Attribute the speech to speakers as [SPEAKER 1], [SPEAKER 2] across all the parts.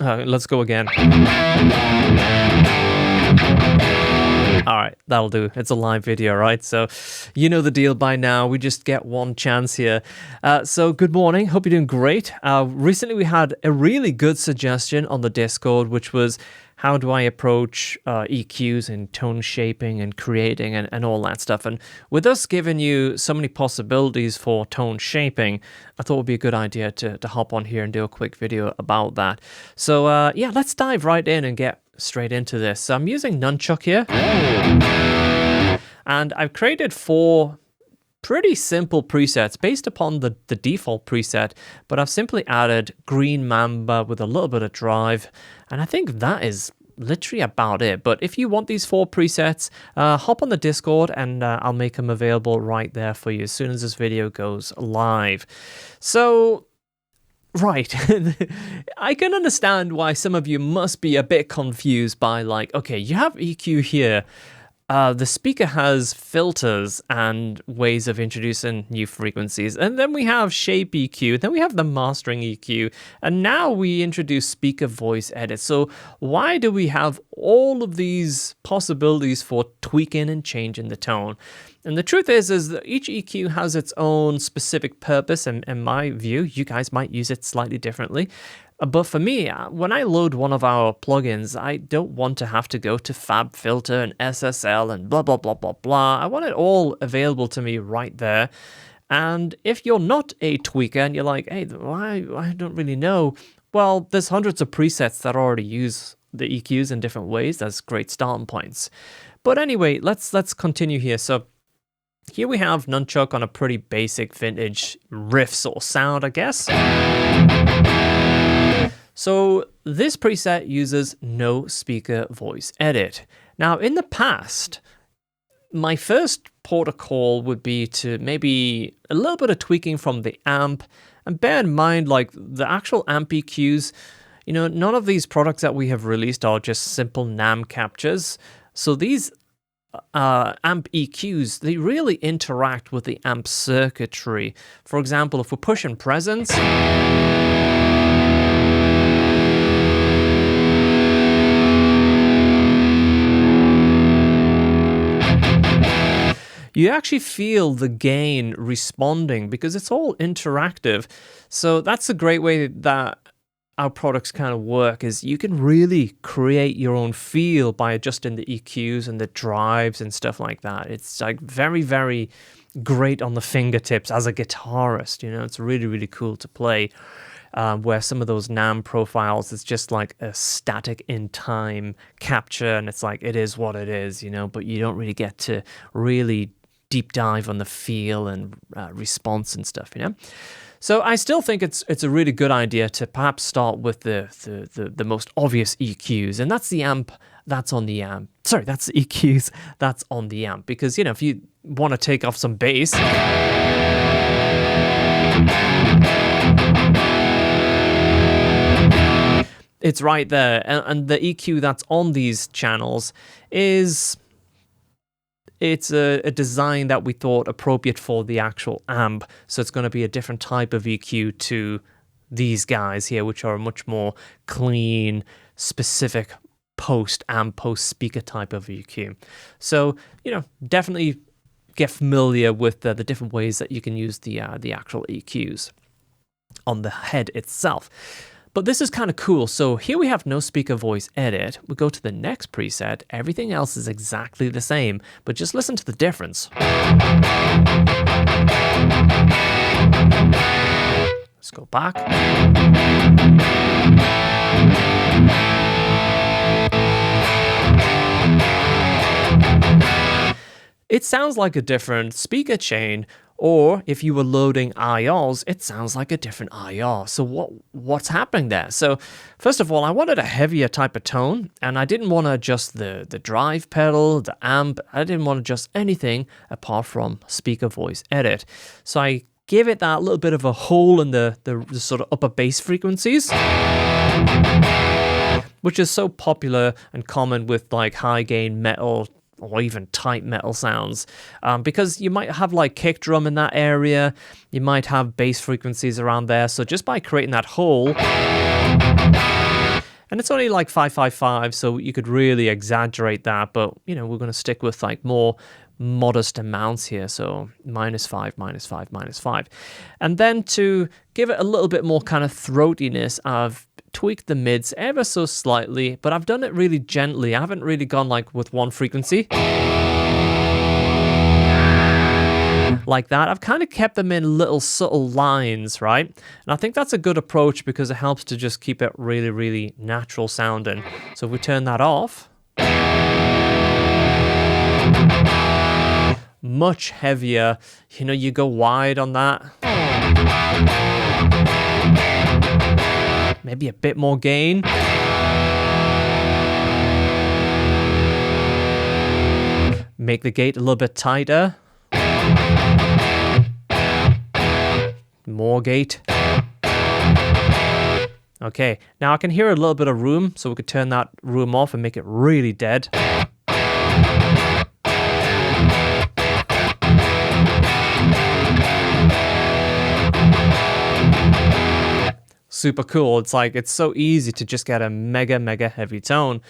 [SPEAKER 1] Let's go again. All right, that'll do. It's a live video, right? So you know the deal by now. We just get one chance here. So good morning. Hope you're doing great. Recently, we had a really good suggestion on the Discord, which was how do I approach EQs and tone shaping and creating and all that stuff. And with us giving you so many possibilities for tone shaping, I thought it would be a good idea to hop on here and do a quick video about that. So yeah, let's dive right in and get straight into this. So I'm using Nunchuck here, and I've created 4 pretty simple presets based upon the default preset, but I've simply added Green Mamba with a little bit of drive, and I think that is literally about it. But if you want these 4 presets, hop on the Discord and I'll make them available right there for you as soon as this video goes live. So right, I can understand why some of you must be a bit confused by, like, okay, you have EQ here. The speaker has filters and ways of introducing new frequencies. And then we have shape EQ, then we have the mastering EQ, and now we introduce speaker voice edit. So why do we have all of these possibilities for tweaking and changing the tone? And the truth is that each EQ has its own specific purpose, and in my view, you guys might use it slightly differently. But for me, when I load one of our plugins, I don't want to have to go to FabFilter and SSL and blah, blah, blah, blah, blah. I want it all available to me right there. And if you're not a tweaker and you're like, hey, I don't really know, well, there's hundreds of presets that already use the EQs in different ways. That's great starting points. But anyway, let's continue here. So here we have Nunchuck on a pretty basic vintage riff sort of sound, I guess. So this preset uses no speaker voice edit. Now, in the past, my first protocol would be to maybe a little bit of tweaking from the amp. And bear in mind, like, the actual amp EQs, you know, none of these products that we have released are just simple NAM captures. So these amp EQs, they really interact with the amp circuitry. For example, if we're pushing presence, you actually feel the gain responding because it's all interactive. So that's a great way that our products kind of work, is you can really create your own feel by adjusting the EQs and the drives and stuff like that. It's like very, very great on the fingertips as a guitarist. You know, it's really, really cool to play. Where some of those NAM profiles, it's just like a static in time capture, and it's like, it is what it is, you know, but you don't really get to really deep dive on the feel and response and stuff, you know. So I still think it's a really good idea to perhaps start with the most obvious EQs, and that's the amp that's on the amp. Sorry, that's the EQs that's on the amp, because, you know, if you want to take off some bass, it's right there, and the EQ that's on these channels is, it's a design that we thought appropriate for the actual amp. So it's going to be a different type of EQ to these guys here, which are much more clean, specific post-amp, post-speaker type of EQ. So, you know, definitely get familiar with the different ways that you can use the actual EQs on the head itself. But this is kind of cool. So here we have no speaker voice edit. We go to the next preset. Everything else is exactly the same, but just listen to the difference. Let's go back. It sounds like a different speaker chain, or if you were loading IRs, it sounds like a different IR. So what's happening there? So first of all, I wanted a heavier type of tone, and I didn't want to adjust the drive pedal, the amp. I didn't want to adjust anything apart from speaker voice edit. So I gave it that little bit of a hole in the sort of upper bass frequencies, which is so popular and common with like high gain metal or even tight metal sounds, because you might have like kick drum in that area, you might have bass frequencies around there. So just by creating that hole, And it's only like 555, so you could really exaggerate that, but we're going to stick with like more modest amounts here. So -5, -5, -5. And then to give it a little bit more kind of throatiness, I've tweaked the mids ever so slightly, but I've done it really gently. I haven't really gone like with one frequency like that. I've kind of kept them in little subtle lines, right? And I think that's a good approach because it helps to just keep it really, really natural sounding. So if we turn that off, much heavier, you go wide on that. Maybe a bit more gain. Make the gate a little bit tighter. More gate. Okay, now I can hear a little bit of room, so we could turn that room off and make it really dead. Super cool. It's so easy to just get a mega, mega heavy tone.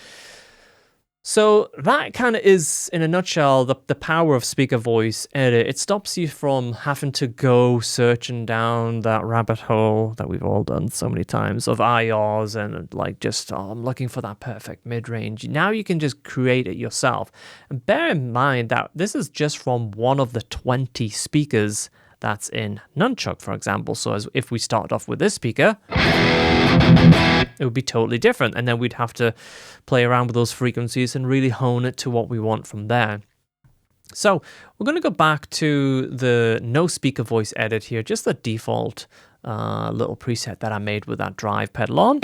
[SPEAKER 1] So that kind of is, in a nutshell, the power of speaker voice edit. It stops you from having to go searching down that rabbit hole that we've all done so many times of IRs and like just, I'm looking for that perfect mid-range. Now you can just create it yourself. And bear in mind that this is just from one of the 20 speakers that's in Nunchuck, for example. So if we started off with this speaker, it would be totally different. And then we'd have to play around with those frequencies and really hone it to what we want from there. So we're going to go back to the no speaker voice edit here, just the default little preset that I made with that drive pedal on.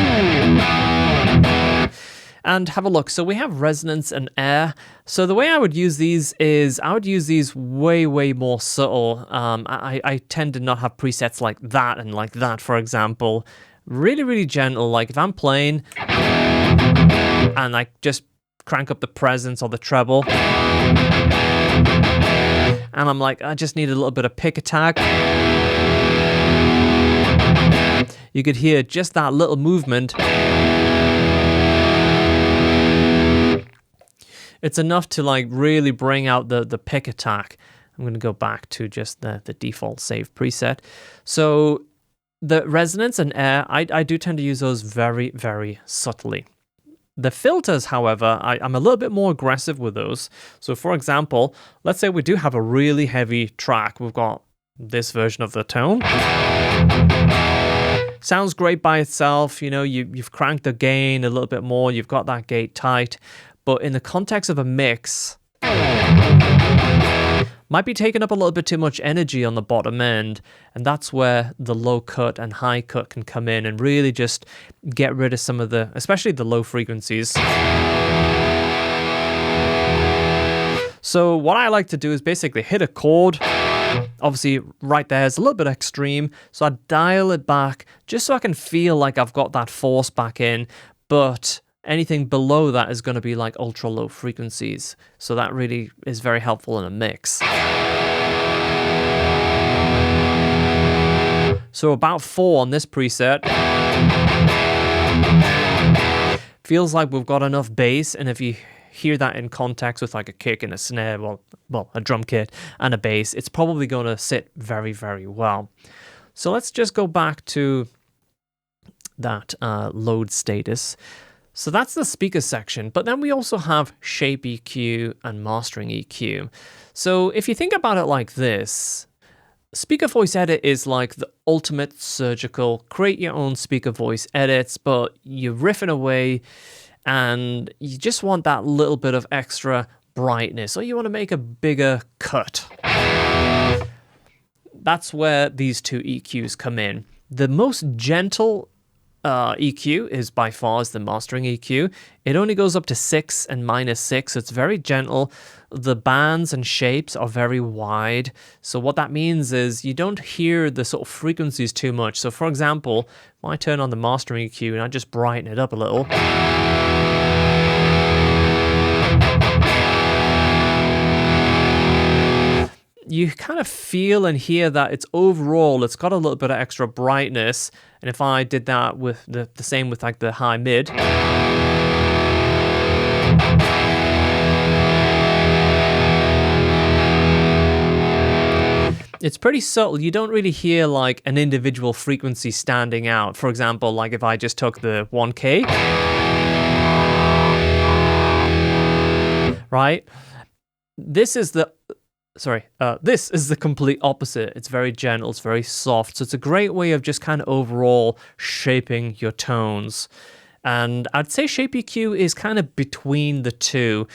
[SPEAKER 1] And have a look. So we have resonance and air. So the way I would use these is I would use these way, way more subtle. I tend to not have presets like that and like that, for example. Really, really gentle. Like if I'm playing and I just crank up the presence or the treble, and I'm like, I just need a little bit of pick attack. You could hear just that little movement. It's enough to like really bring out the pick attack. I'm going to go back to just the default save preset. So the resonance and air, I do tend to use those very, very subtly. The filters, however, I'm a little bit more aggressive with those. So for example, let's say we do have a really heavy track. We've got this version of the tone. Sounds great by itself. You've cranked the gain a little bit more. You've got that gate tight. But in the context of a mix, might be taking up a little bit too much energy on the bottom end, and that's where the low cut and high cut can come in and really just get rid of some of especially the low frequencies. So what I like to do is basically hit a chord. Obviously, right there is a little bit extreme, so I dial it back just so I can feel like I've got that force back in, but anything below that is going to be like ultra low frequencies. So that really is very helpful in a mix. So about 4 on this preset. Feels like we've got enough bass, and if you hear that in context with like a kick and a snare, well, a drum kit and a bass, it's probably going to sit very, very well. So let's just go back to that load status. So that's the speaker section, but then we also have shape EQ and mastering EQ. So if you think about it like this, speaker voice edit is like the ultimate surgical, create your own speaker voice edits, but you're riffing away and you just want that little bit of extra brightness, or you want to make a bigger cut. That's where these two EQs come in. The most gentle EQ is by far the mastering EQ. It only goes up to 6 and -6, so it's very gentle. The bands and shapes are very wide. So what that means is you don't hear the sort of frequencies too much. So for example, if I turn on the mastering EQ and I just brighten it up a little, you kind of feel and hear that it's overall, it's got a little bit of extra brightness. And if I did that with the same with like the high mid, it's pretty subtle. You don't really hear like an individual frequency standing out. For example, like if I just took the 1K, right? This is the complete opposite. It's very gentle, it's very soft. So it's a great way of just kind of overall shaping your tones. And I'd say Shape EQ is kind of between the two.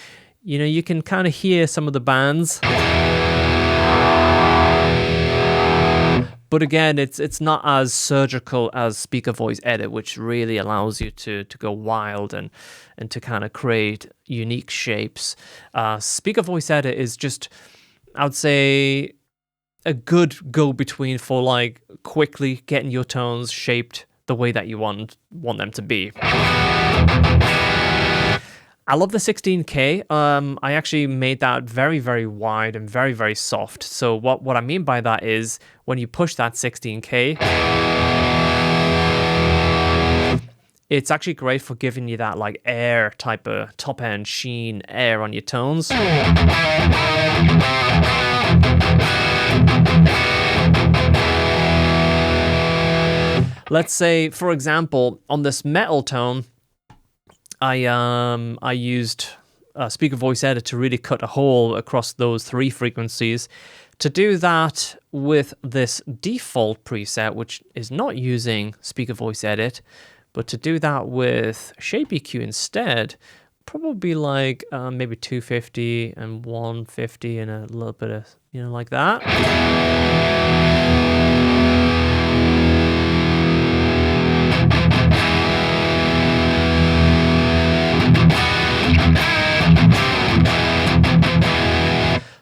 [SPEAKER 1] You know, you can kind of hear some of the bands. But again, it's not as surgical as Speaker Voice Edit, which really allows you to go wild and to kind of create unique shapes. Speaker Voice Edit is just, I would say, a good go-between for like quickly getting your tones shaped the way that you want them to be. I love the 16K. I actually made that very, very wide and very, very soft. So what I mean by that is when you push that 16K, it's actually great for giving you that like air type of top end sheen air on your tones. Let's say, for example, on this metal tone, I used Speaker Voice Edit to really cut a hole across those 3 frequencies. To do that with this default preset, which is not using Speaker Voice Edit, but to do that with Shape EQ instead, probably like maybe 250 and 150 and a little bit of, you know, like that.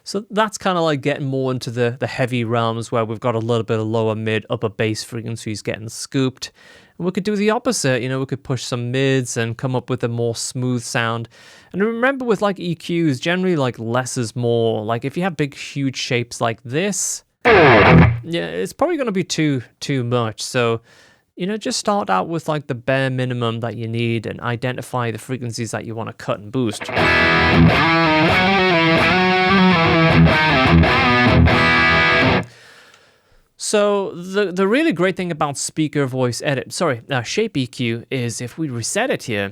[SPEAKER 1] So that's kind of like getting more into the heavy realms where we've got a little bit of lower mid, upper bass frequencies getting scooped. And we could do the opposite, you know, we could push some mids and come up with a more smooth sound. And remember with like EQs, generally like less is more. Like if you have big, huge shapes like this, yeah, it's probably going to be too much. So, you know, just start out with like the bare minimum that you need and identify the frequencies that you want to cut and boost. So the really great thing about Speaker Voice Edit, Shape EQ is if we reset it here,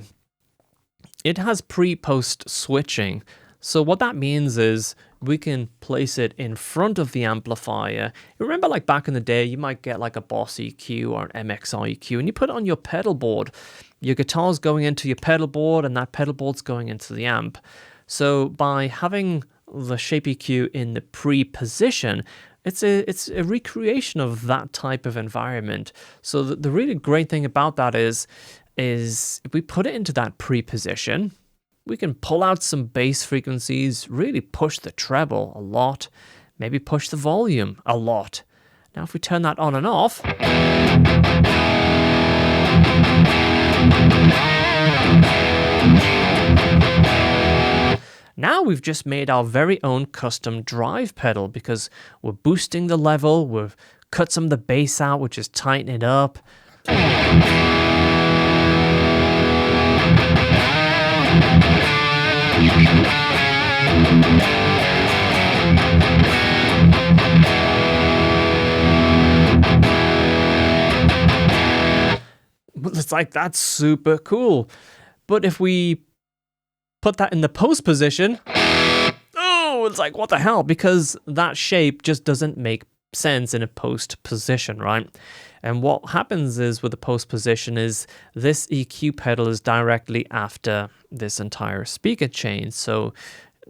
[SPEAKER 1] it has pre-post switching. So what that means is we can place it in front of the amplifier. You remember like back in the day, you might get like a Boss EQ or an MXR EQ and you put it on your pedal board. Your guitar's going into your pedal board and that pedal board's going into the amp. So by having the Shape EQ in the pre-position, it's a recreation of that type of environment. So the really great thing about that is if we put it into that pre-position, we can pull out some bass frequencies, really push the treble a lot, maybe push the volume a lot. Now if we turn that on and off, now we've just made our very own custom drive pedal because we're boosting the level, we've cut some of the bass out, which is tightening it up. It's like, that's super cool. But if we put that in the post position, oh, it's like, what the hell? Because that shape just doesn't make sense in a post position, right? And what happens is with the post position is this EQ pedal is directly after this entire speaker chain. So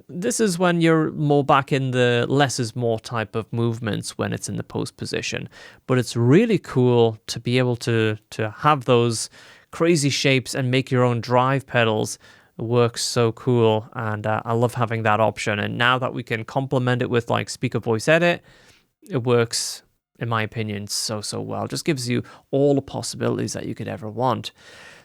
[SPEAKER 1] this is when you're more back in the less is more type of movements when it's in the post position. But it's really cool to be able to have those crazy shapes and make your own drive pedals. It works so cool, and I love having that option. And now that we can complement it with like Speaker Voice Edit, it works, in my opinion, so well. It just gives you all the possibilities that you could ever want.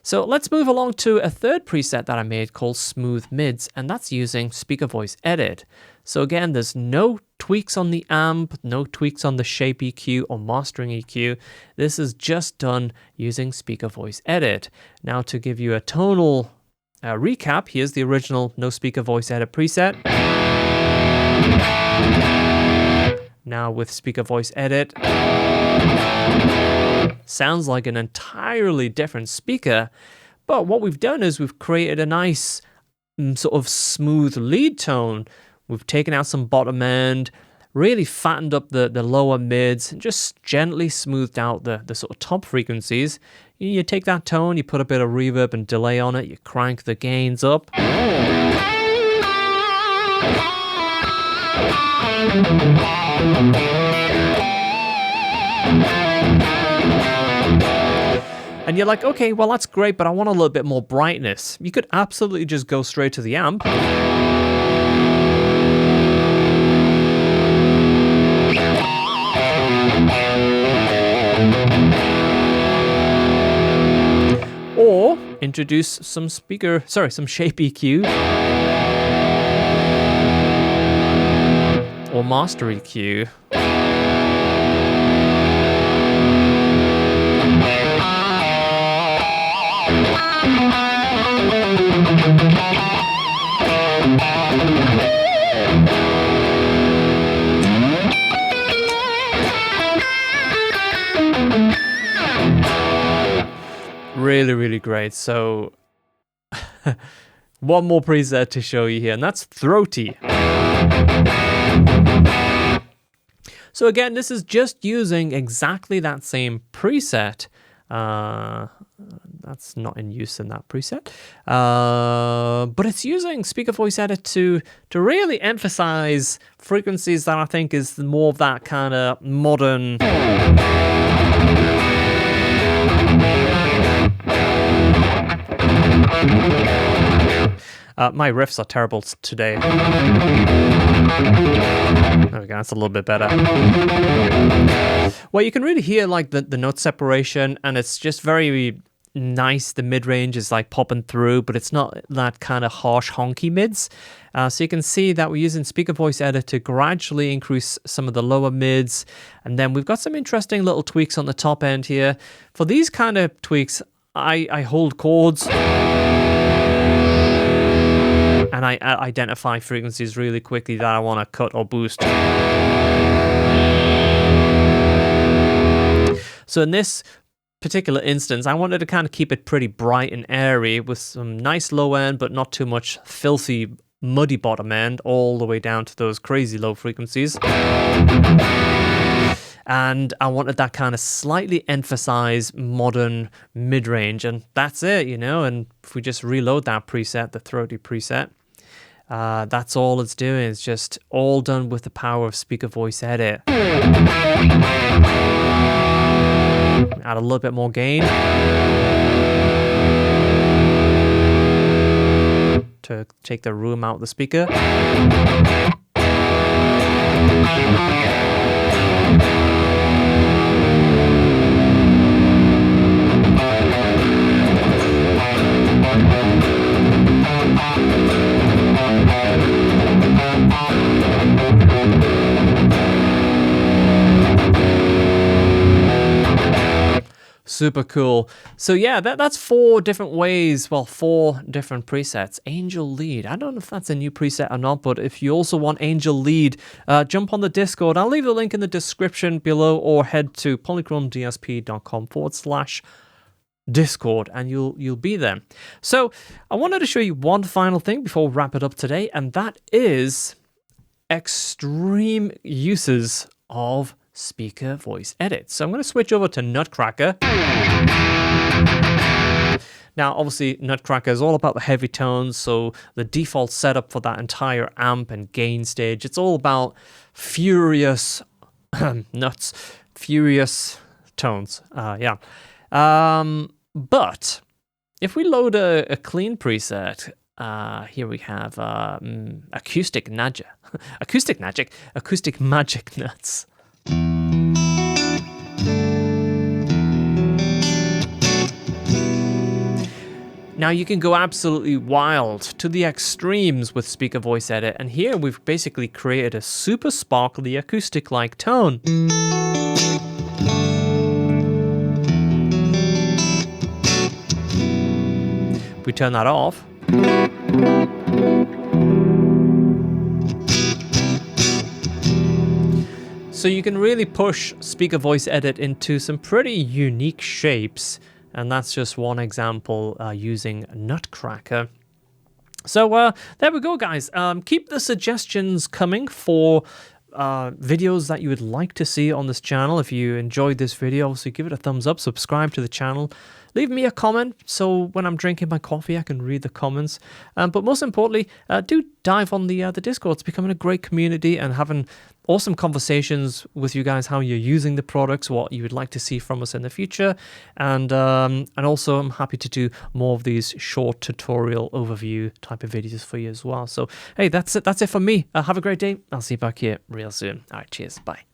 [SPEAKER 1] So let's move along to a third preset that I made called Smooth Mids, and that's using Speaker Voice Edit. So again, there's no tweaks on the amp, no tweaks on the shape EQ or mastering EQ. This is just done using Speaker Voice Edit. Now to give you a tonal recap, here's the original No Speaker Voice Edit preset. Now with Speaker Voice Edit, sounds like an entirely different speaker, but what we've done is we've created a nice sort of smooth lead tone. We've taken out some bottom end, really fattened up the lower mids, and just gently smoothed out the sort of top frequencies. You take that tone, you put a bit of reverb and delay on it, you crank the gains up. And you're like, okay, well, that's great, but I want a little bit more brightness. You could absolutely just go straight to the amp. Or introduce some shape EQ. Or master EQ. Really, really great. So one more preset to show you here, and that's throaty. So again, this is just using exactly that same preset. That's not in use in that preset. But it's using Speaker Voice Edit to really emphasize frequencies that I think is more of that kind of modern... my riffs are terrible today. There we go, that's a little bit better. Well, you can really hear like the note separation, and it's just very nice. The mid-range is like popping through, but it's not that kind of harsh honky mids. So you can see that we're using Speaker Voice Edit to gradually increase some of the lower mids. And then we've got some interesting little tweaks on the top end here. For these kind of tweaks, I hold chords and I identify frequencies really quickly that I want to cut or boost. So in this particular instance, I wanted to kind of keep it pretty bright and airy with some nice low end, but not too much filthy, muddy bottom end, all the way down to those crazy low frequencies. And I wanted that kind of slightly emphasized modern mid-range, and that's it, you know. And if we just reload that preset, the throaty preset, that's all it's doing. It's just all done with the power of Speaker Voice Edit. Add a little bit more gain to take the room out of the speaker. Super cool. So yeah, that's 4 different ways, well, 4 different presets. Angel Lead. I don't know if that's a new preset or not, but if you also want Angel Lead, jump on the Discord. I'll leave the link in the description below, or head to polychromedsp.com/Discord and you'll be there. So I wanted to show you one final thing before we wrap it up today, and that is extreme uses of Speaker Voice Edit. So I'm going to switch over to Nutcracker. Now, obviously, Nutcracker is all about the heavy tones, so the default setup for that entire amp and gain stage, it's all about furious furious tones. But if we load a clean preset, here we have Acoustic Magic Nuts. Now you can go absolutely wild to the extremes with Speaker Voice Edit, and here we've basically created a super sparkly acoustic-like tone. If we turn that off, so you can really push Speaker Voice Edit into some pretty unique shapes. And that's just one example using Nutcracker. So there we go, guys. Keep the suggestions coming for videos that you would like to see on this channel. If you enjoyed this video, obviously give it a thumbs up, subscribe to the channel, leave me a comment so when I'm drinking my coffee I can read the comments. But most importantly, do dive on the Discord. It's becoming a great community and having awesome conversations with you guys, how you're using the products, what you would like to see from us in the future, and also I'm happy to do more of these short tutorial overview type of videos for you as well. So hey, that's it for me. Have a great day. I'll see you back here real soon. All right, cheers, bye.